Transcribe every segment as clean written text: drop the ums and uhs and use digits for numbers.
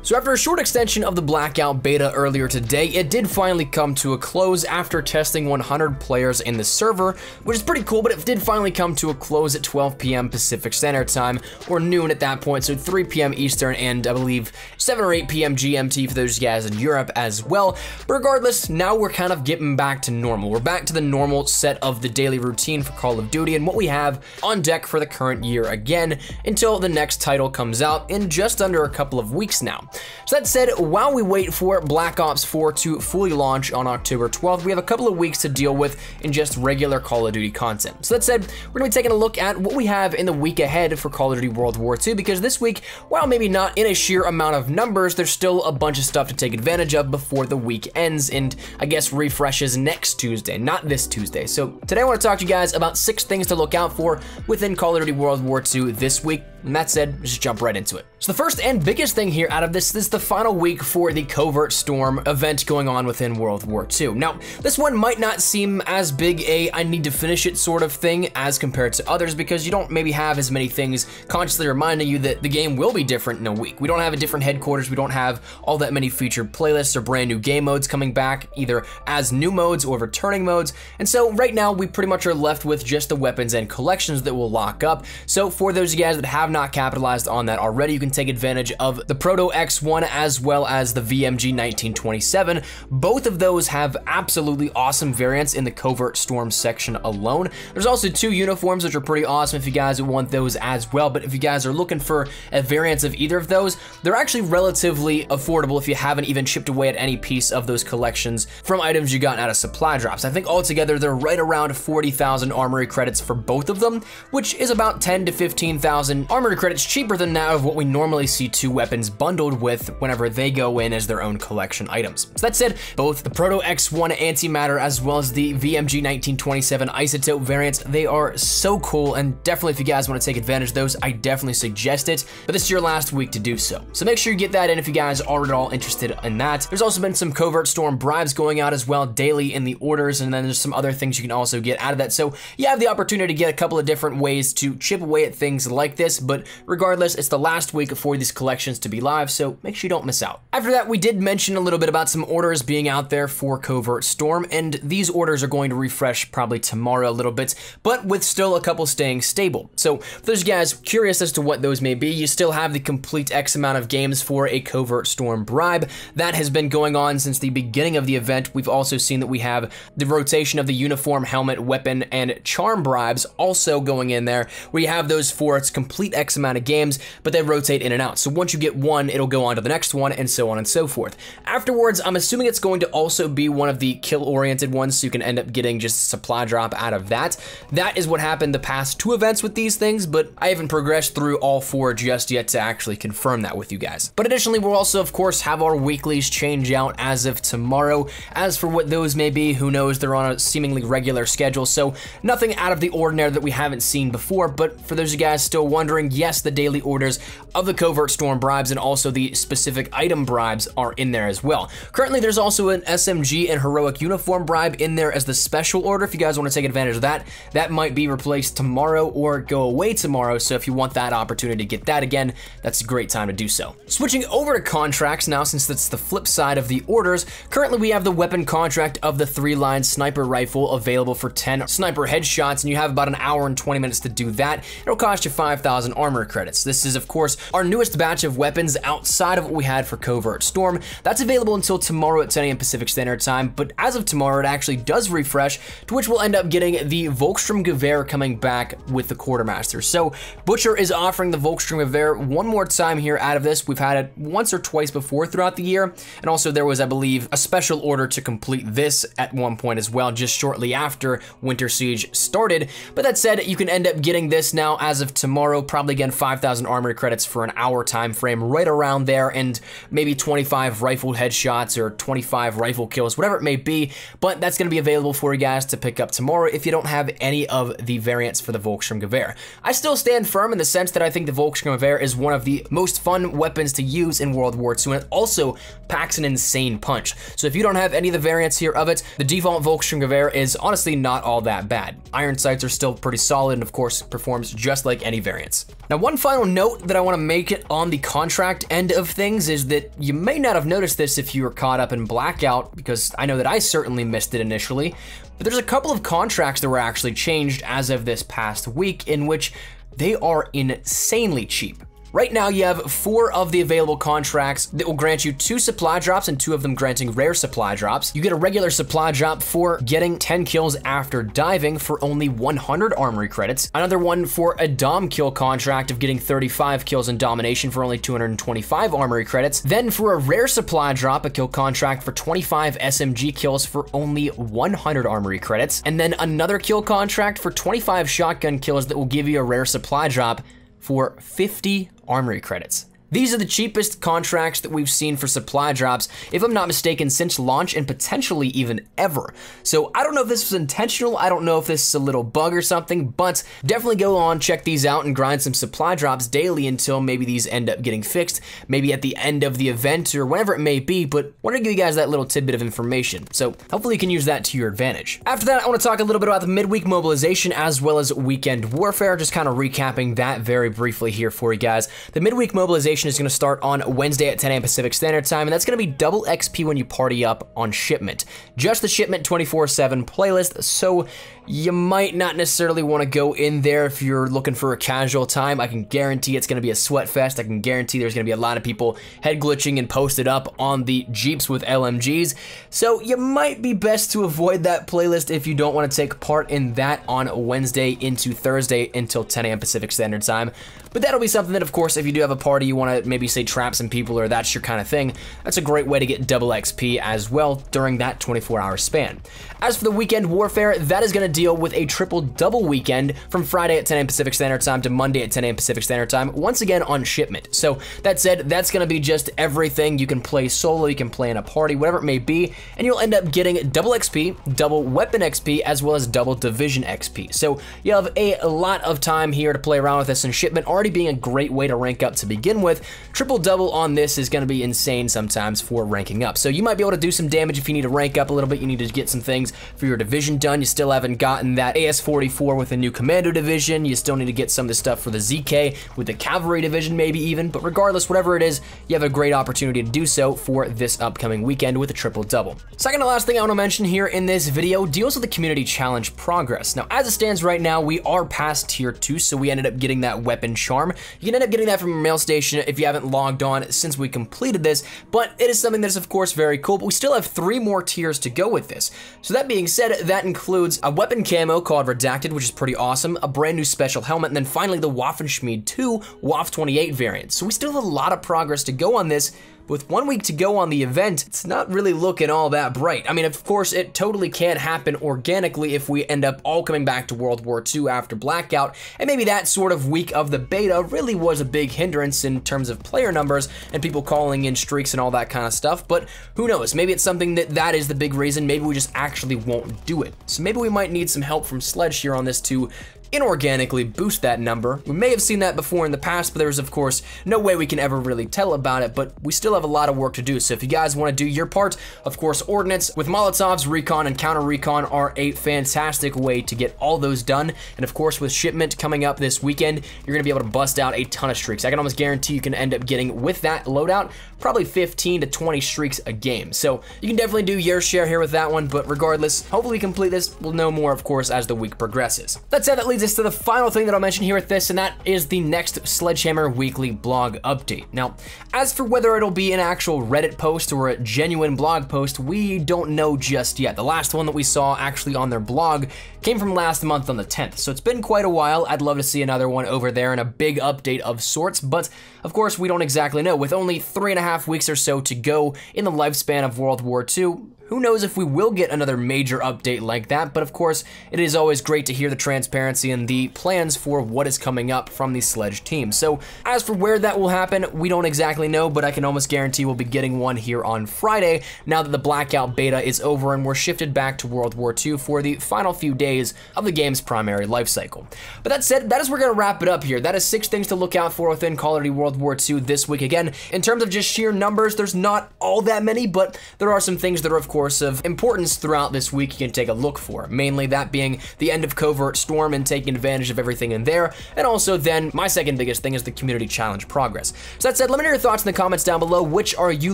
So after a short extension of the Blackout beta earlier today, it did finally come to a close after testing 100 players in the server, which is pretty cool, but it did finally come to a close at 12 p.m. Pacific Standard Time, or noon at that point, so 3 p.m. Eastern, and I believe 7 or 8 p.m. GMT for those guys in Europe as well. But regardless, now we're kind of getting back to normal. We're back to the normal set of the daily routine for Call of Duty and what we have on deck for the current year again, until the next title comes out in just under a couple of weeks now. So that said, while we wait for Black Ops 4 to fully launch on October 12th, we have a couple of weeks to deal with in just regular Call of Duty content. So that said, we're gonna be taking a look at what we have in the week ahead for Call of Duty World War II, because this week, while maybe not in a sheer amount of numbers, there's still a bunch of stuff to take advantage of before the week ends and I guess refreshes next Tuesday, not this Tuesday. So today I want to talk to you guys about 6 things to look out for within Call of Duty World War II this week. And that said, let's just jump right into it. So the first and biggest thing here out of this is the final week for the Covert Storm event going on within World War II. Now, this one might not seem as big a I need to finish it sort of thing as compared to others, because you don't maybe have as many things consciously reminding you that the game will be different in a week. We don't have a different headquarters, we don't have all that many featured playlists or brand new game modes coming back, either as new modes or returning modes. And so right now we pretty much are left with just the weapons and collections that will lock up. So for those of you guys that have not capitalized on that already, you can take advantage of the Proto X1 as well as the VMG 1927. Both of those have absolutely awesome variants in the Covert Storm section alone. There's also 2 uniforms which are pretty awesome if you guys want those as well, but if you guys are looking for a variant of either of those, they're actually relatively affordable if you haven't even chipped away at any piece of those collections from items you got out of supply drops. I think altogether they're right around 40,000 armory credits for both of them, which is about 10 to 15,000 armory credits cheaper than that of what we normally see 2 weapons bundled with whenever they go in as their own collection items. So that said, both the Proto X1 Antimatter as well as the VMG 1927 Isotope variants, they are so cool, and definitely if you guys want to take advantage of those, I definitely suggest it, but this is your last week to do so. So make sure you get that in if you guys are at all interested in that. There's also been some Covert Storm bribes going out as well daily in the orders, and then there's some other things you can also get out of that. So you have the opportunity to get a couple of different ways to chip away at things like this, but regardless, it's the last week for these collections to be live, so make sure you don't miss out. After that, we did mention a little bit about some orders being out there for Covert Storm, and these orders are going to refresh probably tomorrow a little bit, but with still a couple staying stable. So for those guys curious as to what those may be, you still have the complete X amount of games for a Covert Storm bribe. That has been going on since the beginning of the event. We've also seen that we have the rotation of the uniform, helmet, weapon, and charm bribes also going in there. We have those for its complete X amount of games, but they rotate in and out. So once you get one, it'll go on to the next one, and so on and so forth. Afterwards, I'm assuming it's going to also be one of the kill-oriented ones, so you can end up getting just a supply drop out of that. That is what happened the past 2 events with these things, but I haven't progressed through all 4 just yet to actually confirm that with you guys. But additionally, we'll also, of course, have our weeklies change out as of tomorrow. As for what those may be, who knows, they're on a seemingly regular schedule, so nothing out of the ordinary that we haven't seen before. But for those of you guys still wondering, yes, the daily orders of the Covert Storm bribes and also the specific item bribes are in there as well. Currently, there's also an SMG and Heroic Uniform bribe in there as the special order. If you guys want to take advantage of that, that might be replaced tomorrow or go away tomorrow, so if you want that opportunity to get that again, that's a great time to do so. Switching over to contracts now, since that's the flip side of the orders, currently we have the weapon contract of the 3-line sniper rifle available for 10 sniper headshots, and you have about an hour and 20 minutes to do that. It'll cost you 5,000 armor credits. This is, of course, our newest batch of weapons outside of what we had for Covert Storm. That's available until tomorrow at 10 a.m. Pacific Standard Time, but as of tomorrow, it actually does refresh, to which we'll end up getting the Volkssturm Gewehr coming back with the Quartermaster. So Butcher is offering the Volkssturm Gewehr one more time here out of this. We've had it once or twice before throughout the year, and also there was, I believe, a special order to complete this at one point as well, just shortly after Winter Siege started. But that said, you can end up getting this now as of tomorrow, probably again 5,000 armor credits for an hour time frame, right around there, and maybe 25 rifle headshots or 25 rifle kills, whatever it may be. But that's going to be available for you guys to pick up tomorrow if you don't have any of the variants for the Volkssturm Gewehr. I still stand firm in the sense that I think the Volkssturm Gewehr is one of the most fun weapons to use in World War II, and it also packs an insane punch. So if you don't have any of the variants here of it, the default Volkssturm Gewehr is honestly not all that bad. Iron sights are still pretty solid, and of course performs just like any variants. Now, one final note that I want to make it on the contract end of things is that you may not have noticed this if you were caught up in Blackout, because I know that I certainly missed it initially, but there's a couple of contracts that were actually changed as of this past week in which they are insanely cheap. Right now, you have 4 of the available contracts that will grant you 2 supply drops and 2 of them granting rare supply drops. You get a regular supply drop for getting 10 kills after diving for only 100 armory credits. Another one for a dom kill contract of getting 35 kills in domination for only 225 armory credits. Then for a rare supply drop, a kill contract for 25 SMG kills for only 100 armory credits. And then another kill contract for 25 shotgun kills that will give you a rare supply drop for 50 armory credits. These are the cheapest contracts that we've seen for supply drops, if I'm not mistaken, since launch and potentially even ever. So I don't know if this was intentional, I don't know if this is a little bug or something, but definitely go on, check these out, and grind some supply drops daily until maybe these end up getting fixed, maybe at the end of the event or whatever it may be, but I wanted to give you guys that little tidbit of information. So hopefully you can use that to your advantage. After that, I want to talk a little bit about the midweek mobilization as well as weekend warfare, just kind of recapping that very briefly here for you guys. The midweek mobilization is going to start on Wednesday at 10 a.m. Pacific Standard Time, and that's going to be double XP when you party up on Shipment. Just the Shipment 24/7 playlist, so you might not necessarily want to go in there if you're looking for a casual time. I can guarantee it's going to be a sweat fest. I can guarantee there's going to be a lot of people head glitching and posted up on the Jeeps with LMGs, so you might be best to avoid that playlist if you don't want to take part in that on Wednesday into Thursday until 10 a.m. Pacific Standard Time. But that'll be something that, of course, if you do have a party, you want to maybe say trap some people or that's your kind of thing, that's a great way to get double XP as well during that 24-hour span. As for the weekend warfare, that is going to deal with a triple-double weekend from Friday at 10 a.m. Pacific Standard Time to Monday at 10 a.m. Pacific Standard Time, once again on Shipment. So that said, that's going to be just everything. You can play solo, you can play in a party, whatever it may be, and you'll end up getting double XP, double weapon XP, as well as double division XP. So you have a lot of time here to play around with this, and Shipment already being a great way to rank up to begin with. Triple-double on this is going to be insane sometimes for ranking up. So you might be able to do some damage if you need to rank up a little bit. You need to get some things for your division done. You still haven't gotten that AS-44 with a new commando division. You still need to get some of the stuff for the ZK with the cavalry division maybe even. But regardless, whatever it is, you have a great opportunity to do so for this upcoming weekend with a triple-double. Second to last thing I want to mention here in this video deals with the community challenge progress. Now, as it stands right now, we are past tier 2, so we ended up getting that weapon charm. You can end up getting that from your mail station if you haven't logged on since we completed this, but it is something that is of course very cool, but we still have 3 more tiers to go with this. So that being said, that includes a weapon camo called Redacted, which is pretty awesome, a brand new special helmet, and then finally the Waffenschmied 2 WAF 28 variant. So we still have a lot of progress to go on this. With 1 week to go on the event, it's not really looking all that bright. I mean, of course, it totally can happen organically if we end up all coming back to World War II after Blackout, and maybe that sort of week of the beta really was a big hindrance in terms of player numbers and people calling in streaks and all that kind of stuff, but who knows, maybe it's something that is the big reason, maybe we just actually won't do it. So maybe we might need some help from Sledge here on this to inorganically boost that number. We may have seen that before in the past, but there's of course no way we can ever really tell about it, but we still have a lot of work to do. So if you guys want to do your part, of course Ordnance with Molotovs, Recon, and Counter Recon are a fantastic way to get all those done. And of course with Shipment coming up this weekend, you're going to be able to bust out a ton of streaks. I can almost guarantee you can end up getting, with that loadout, probably 15 to 20 streaks a game. So you can definitely do your share here with that one, but regardless, hopefully we complete this. We'll know more, of course, as the week progresses. That said, that leads us to the final thing that I'll mention here with this, and that is the next Sledgehammer weekly blog update. Now, as for whether it'll be an actual Reddit post or a genuine blog post, we don't know just yet. The last one that we saw actually on their blog came from last month on the 10th, so it's been quite a while. I'd love to see another one over there and a big update of sorts, but of course we don't exactly know. With only 3.5 weeks or so to go in the lifespan of World War II, who knows if we will get another major update like that, but of course, it is always great to hear the transparency and the plans for what is coming up from the Sledge team. So as for where that will happen, we don't exactly know, but I can almost guarantee we'll be getting one here on Friday, now that the Blackout beta is over and we're shifted back to World War II for the final few days of the game's primary life cycle. But that said, that is where we're gonna wrap it up here. That is 6 things to look out for within Call of Duty World War II this week. Again, in terms of just sheer numbers, there's not all that many, but there are some things that are of course course, of importance throughout this week you can take a look for. Mainly that being the end of Covert Storm and taking advantage of everything in there, and also then my second biggest thing is the community challenge progress. So that said, let me know your thoughts in the comments down below. Which are you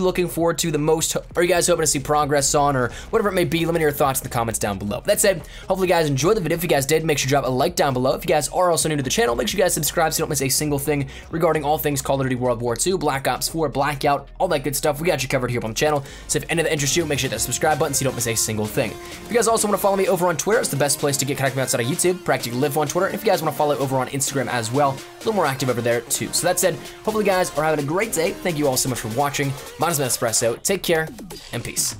looking forward to the most? Are you guys hoping to see progress on, or whatever it may be? Let me know your thoughts in the comments down below. That said, hopefully you guys enjoyed the video. If you guys did, make sure to drop a like down below. If you guys are also new to the channel, make sure you guys subscribe so you don't miss a single thing regarding all things Call of Duty World War II, Black Ops 4, Blackout, all that good stuff. We got you covered here on the channel. So if any of that interests you, make sure to hit that subscribe button so you don't miss a single thing. If you guys also want to follow me over on Twitter, it's the best place to get connected outside of YouTube. Practically live on Twitter. And if you guys want to follow over on Instagram as well, a little more active over there too. So that said, hopefully you guys are having a great day. Thank you all so much for watching. My name is Espresso. Take care and peace.